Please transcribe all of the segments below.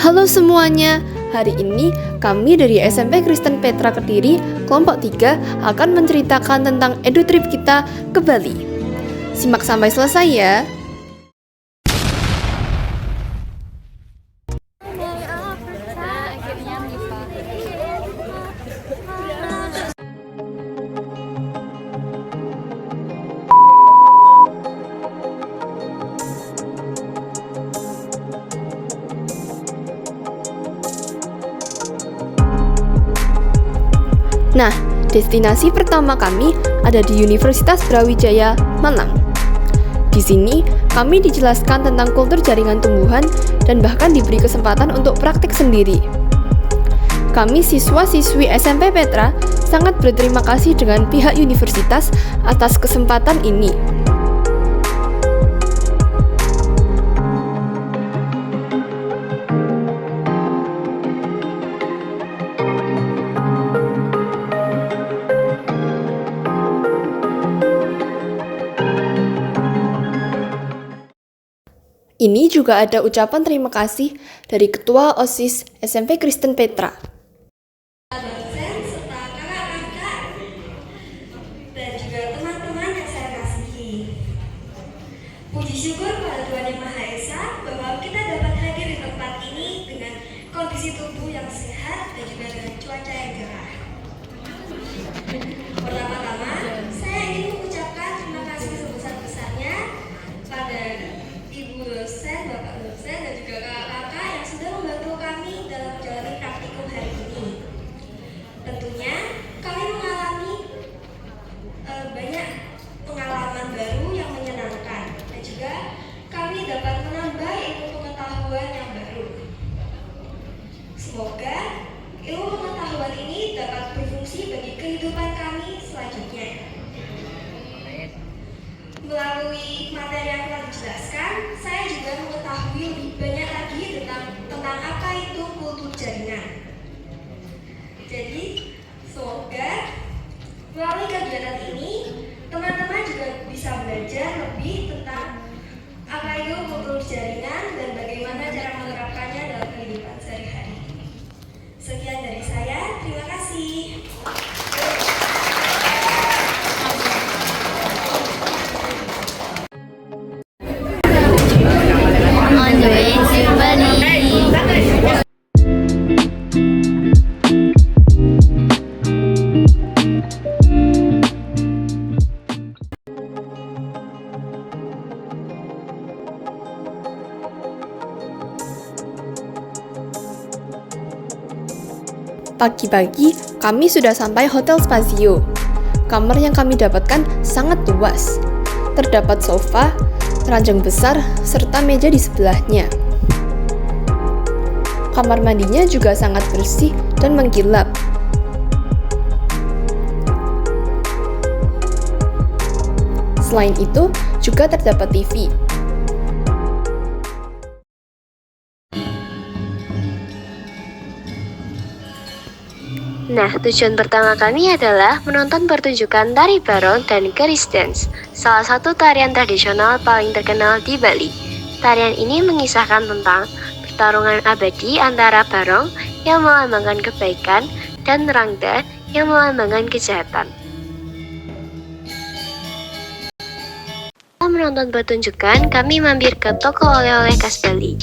Halo semuanya, hari ini kami dari SMP Kristen Petra Kediri, kelompok 3 akan menceritakan tentang edutrip kita ke Bali. Simak sampai selesai ya. Nah, destinasi pertama kami ada di Universitas Brawijaya, Malang. Di sini, kami dijelaskan tentang kultur jaringan tumbuhan dan bahkan diberi kesempatan untuk praktik sendiri. Kami siswa-siswi SMP Petra sangat berterima kasih dengan pihak universitas atas kesempatan ini. Ini juga ada ucapan terima kasih dari Ketua OSIS SMP Kristen Petra. Dosen serta kakak-kakak dan juga teman-teman yang saya kasihi. Puji syukur pada Tuhan Yang Maha Esa bahwa kita dapat hadir di tempat ini dengan kondisi tubuh yang sehat dan juga dengan cuaca yang cerah. Pertama-tama, saya ingin mengucapkan terima kasih sebesar-besarnya pada Ibu dosen, Bapak dosen, dan juga kakak-kakak yang sudah membantu kami dalam menjalani praktikum hari ini. Tentunya kami mengalami banyak pengalaman baru yang menyenangkan dan juga kami dapat menambah ilmu pengetahuan yang baru. Semoga ilmu pengetahuan ini dapat berfungsi bagi kehidupan kami selanjutnya. Melalui materi yang telah dijelaskan, saya juga mengetahui lebih banyak lagi tentang apa itu kultur jaringan. Jadi, semoga melalui kegiatan ini, teman-teman juga bisa belajar lebih tentang apa itu kultur jaringan dan bagaimana cara menerapkannya dalam kehidupan sehari-hari. Sekian dari saya, terima kasih. On the way to Bali. Pagi-pagi, kami sudah sampai Hotel Spazio. Kamar yang kami dapatkan sangat luas. Terdapat sofa, ranjang besar, serta meja di sebelahnya. Kamar mandinya juga sangat bersih dan mengkilap. Selain itu, juga terdapat TV. Nah, tujuan pertama kami adalah menonton pertunjukan tari barong dan keris dance, salah satu tarian tradisional paling terkenal di Bali. Tarian ini mengisahkan tentang pertarungan abadi antara barong yang melambangkan kebaikan dan rangda yang melambangkan kejahatan. Setelah menonton pertunjukan, kami mampir ke toko oleh-oleh khas Bali.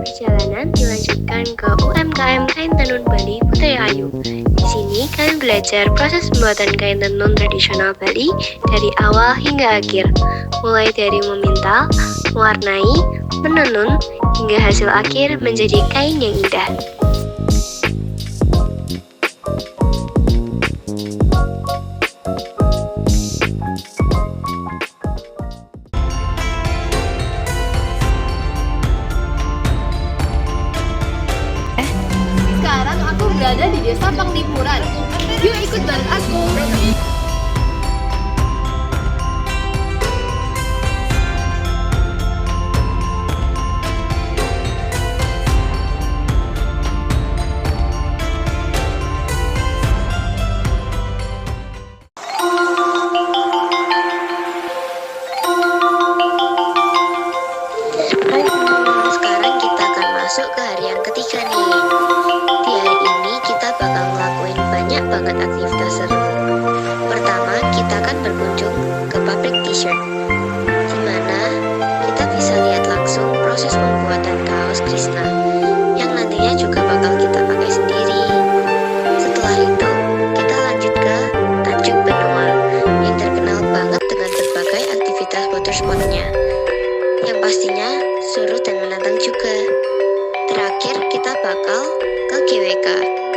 Perjalanan dilanjutkan ke UMKM Kain Tenun Bali Putri Ayu. Di sini kami belajar proses pembuatan kain tenun tradisional Bali dari awal hingga akhir, mulai dari memintal, mewarnai, menenun, hingga hasil akhir menjadi kain yang indah. Sekarang aku berada di Desa Panglipuran. Yuk ikut bareng aku. t-shirt, di mana kita bisa lihat langsung proses pembuatan kaos Krishna yang nantinya juga bakal kita pakai sendiri. Setelah itu, kita lanjut ke Tanjung Benua yang terkenal banget dengan berbagai aktivitas watersportnya, yang pastinya seru dan menantang juga. Terakhir, kita bakal ke GWK,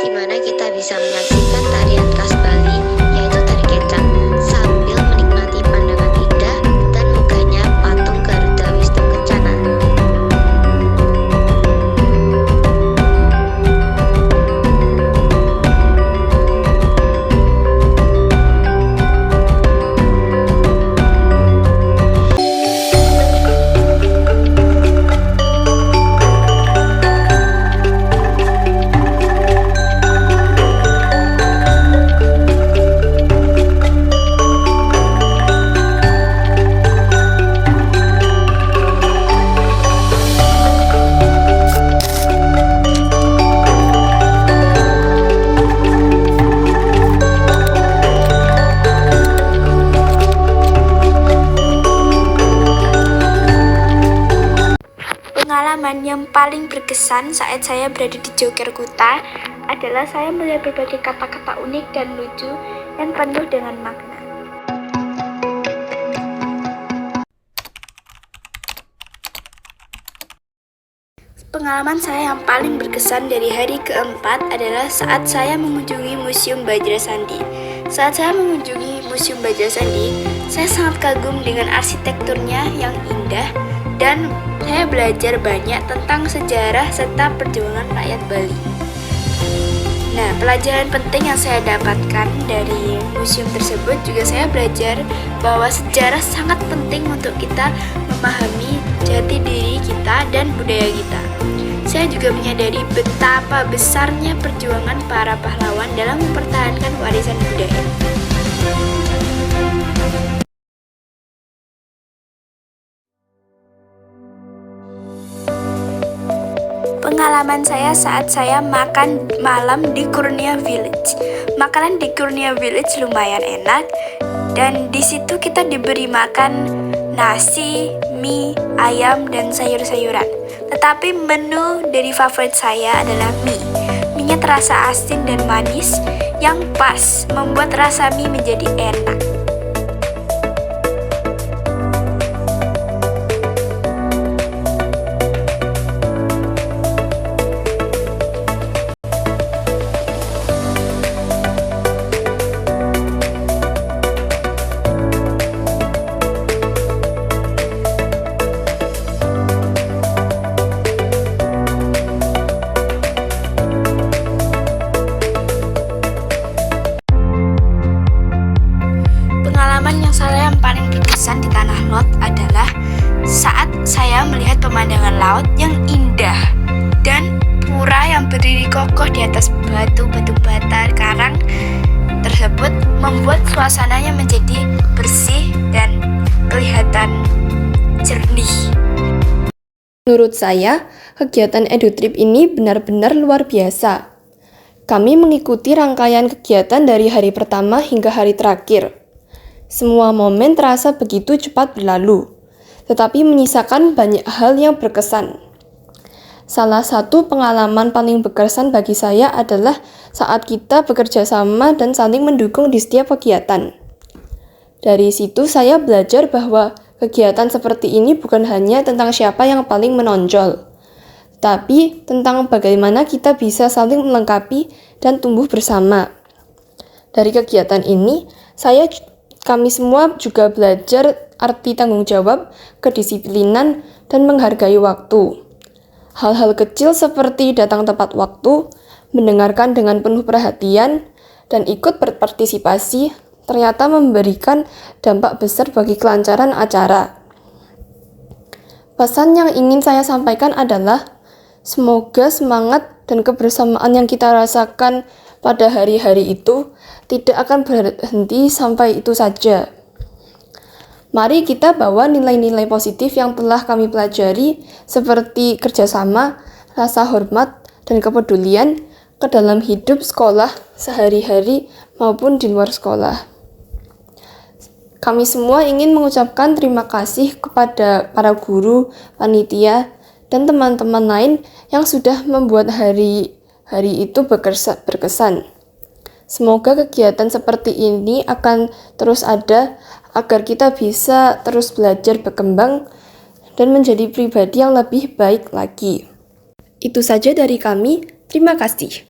di mana kita bisa menyaksikan tarian khas Bali, yaitu tari kecak, sambil menikmati pandangan indah dan megahnya patung Garuda Wisnu Kencana. Pengalaman yang paling berkesan saat saya berada di Jogjakarta adalah saya melihat berbagai kata-kata unik dan lucu yang penuh dengan makna. Pengalaman saya yang paling berkesan dari hari keempat adalah saat saya mengunjungi Museum Bajrasandi. Saat saya mengunjungi Museum Bajrasandi, saya sangat kagum dengan arsitekturnya yang indah dan saya belajar banyak tentang sejarah serta perjuangan rakyat Bali. Nah, pelajaran penting yang saya dapatkan dari museum tersebut juga saya belajar bahwa sejarah sangat penting untuk kita memahami jati diri kita dan budaya kita. Saya juga menyadari betapa besarnya perjuangan para pahlawan dalam mempertahankan warisan budaya. Pengalaman saya saat saya makan malam di Kurnia Village. Makanan di Kurnia Village lumayan enak dan di situ kita diberi makan nasi, mie, ayam dan sayur-sayuran. Tetapi menu dari favorit saya adalah mie. Mie-nya terasa asin dan manis yang pas membuat rasa mie menjadi enak. Pengalaman yang paling berkesan di Tanah Lot adalah saat saya melihat pemandangan laut yang indah dan pura yang berdiri kokoh di atas batu-batu bata karang tersebut membuat suasananya menjadi bersih dan kelihatan jernih. Menurut saya, kegiatan EduTrip ini benar-benar luar biasa. Kami mengikuti rangkaian kegiatan dari hari pertama hingga hari terakhir. Semua momen terasa begitu cepat berlalu, tetapi menyisakan banyak hal yang berkesan. Salah satu pengalaman paling berkesan bagi saya adalah saat kita bekerja sama dan saling mendukung di setiap kegiatan. Dari situ saya belajar bahwa kegiatan seperti ini bukan hanya tentang siapa yang paling menonjol, tapi tentang bagaimana kita bisa saling melengkapi dan tumbuh bersama. Dari kegiatan ini, kami semua juga belajar arti tanggung jawab, kedisiplinan, dan menghargai waktu. Hal-hal kecil seperti datang tepat waktu, mendengarkan dengan penuh perhatian, dan ikut berpartisipasi ternyata memberikan dampak besar bagi kelancaran acara. Pesan yang ingin saya sampaikan adalah semoga semangat dan kebersamaan yang kita rasakan pada hari-hari itu tidak akan berhenti sampai itu saja. Mari kita bawa nilai-nilai positif yang telah kami pelajari seperti kerjasama, rasa hormat, dan kepedulian ke dalam hidup sekolah sehari-hari maupun di luar sekolah. Kami semua ingin mengucapkan terima kasih kepada para guru, panitia, dan teman-teman lain yang sudah membuat hari itu berkesan. Semoga kegiatan seperti ini akan terus ada agar kita bisa terus belajar berkembang dan menjadi pribadi yang lebih baik lagi. Itu saja dari kami. Terima kasih.